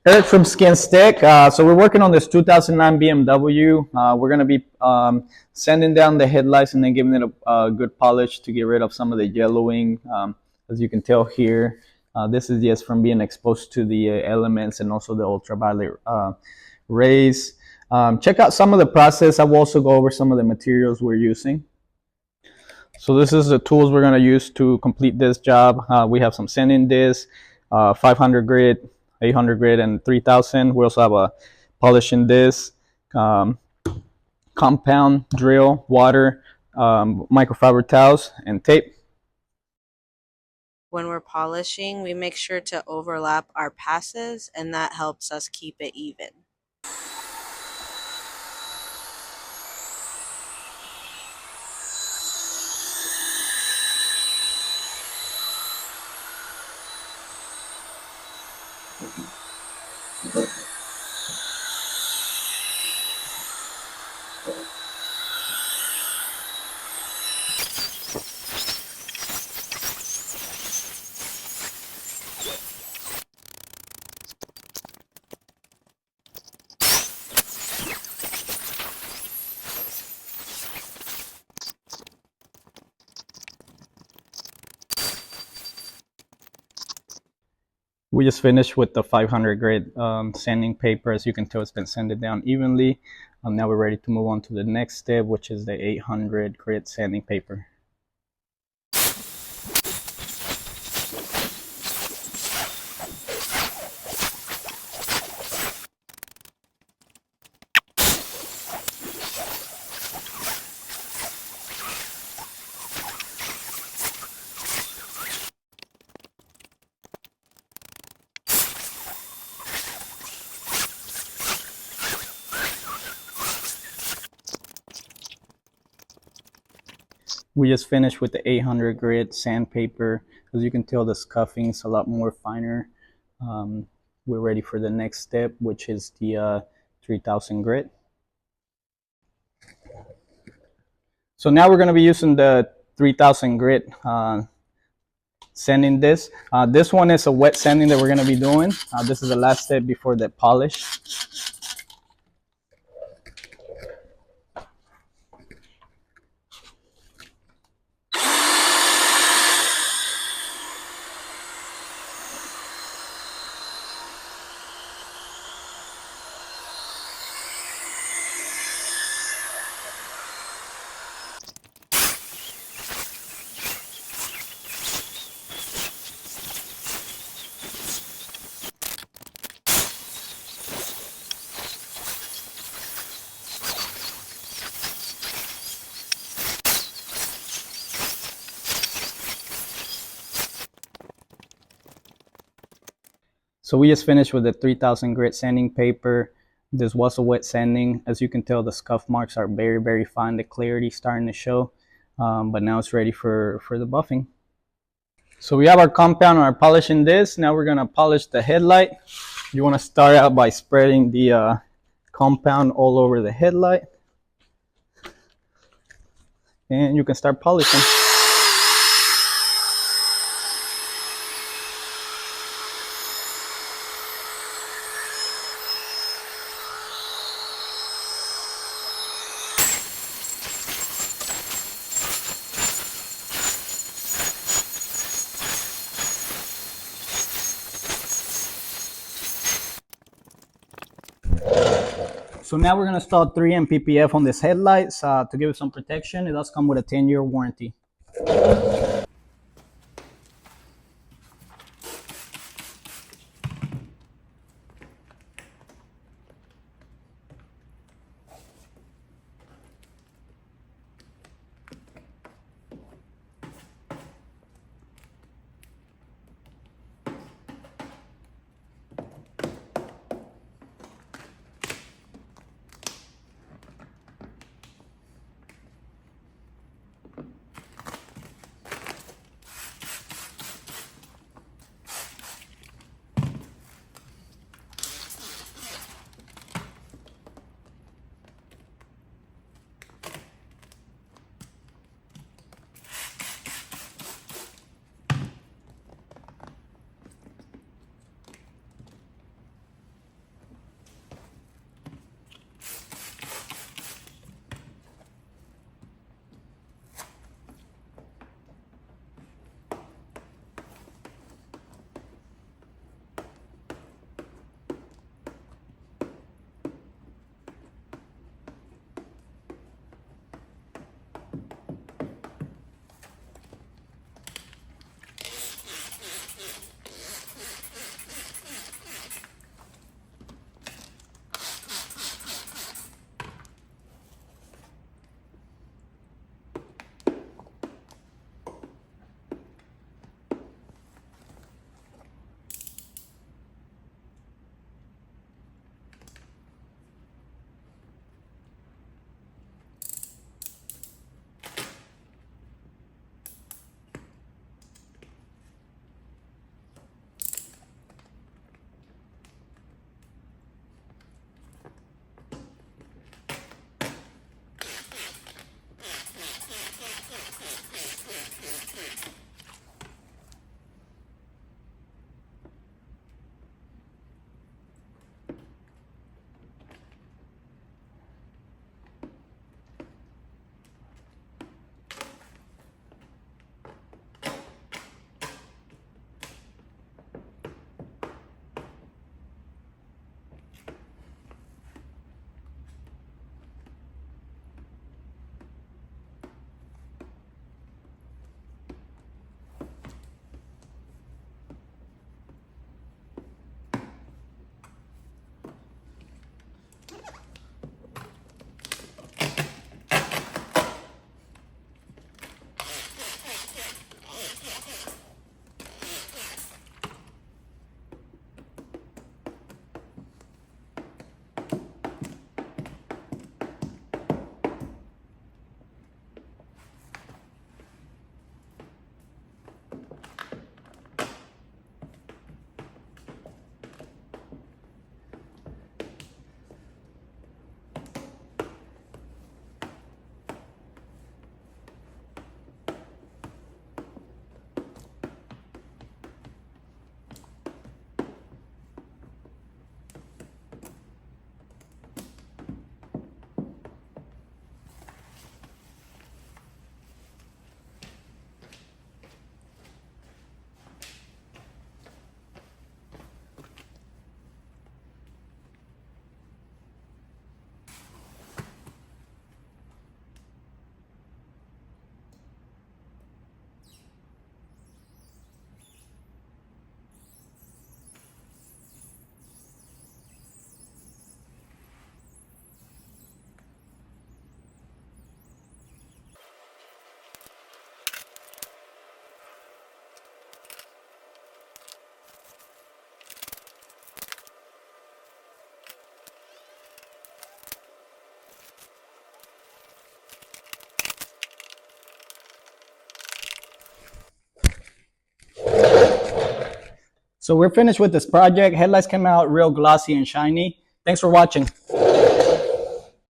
Eric from SkinzTek. So we're working on this 2009 BMW. We're going to be sanding down the headlights and then giving it a good polish to get rid of some of the yellowing. As you can tell here, this is just from being exposed to the elements and also the ultraviolet rays. Check out some of the process. I will also go over some of the materials we're using. So this is the tools we're going to use to complete this job. We have some sanding discs, 500 grit, 800 grit, and 3000. We also have a polishing disc, compound drill, water, microfiber towels, and tape. When we're polishing, we make sure to overlap our passes, and that helps us keep it even. We just finished with the 500 grit sanding paper. As you can tell, it's been sanded down evenly. Now we're ready to move on to the next step, which is the 800 grit sanding paper. We just finished with the 800 grit sandpaper. As you can tell, the scuffing is a lot more finer. We're ready for the next step, which is the 3000 grit. So now we're going to be using the 3000 grit sanding this. This one is a wet sanding that we're going to be doing. This is the last step before the polish. So we just finished with the 3000 grit sanding paper. This was a wet sanding. As you can tell, the scuff marks are very, very fine. The clarity is starting to show, but now it's ready for the buffing. So we have our compound and our polishing this. Now we're gonna polish the headlight. You wanna start out by spreading the compound all over the headlight. And you can start polishing. So now we're going to install 3M PPF on this headlights to give it some protection. It does come with a 10-year warranty. So we're finished with this project. Headlights came out real glossy and shiny. Thanks for watching.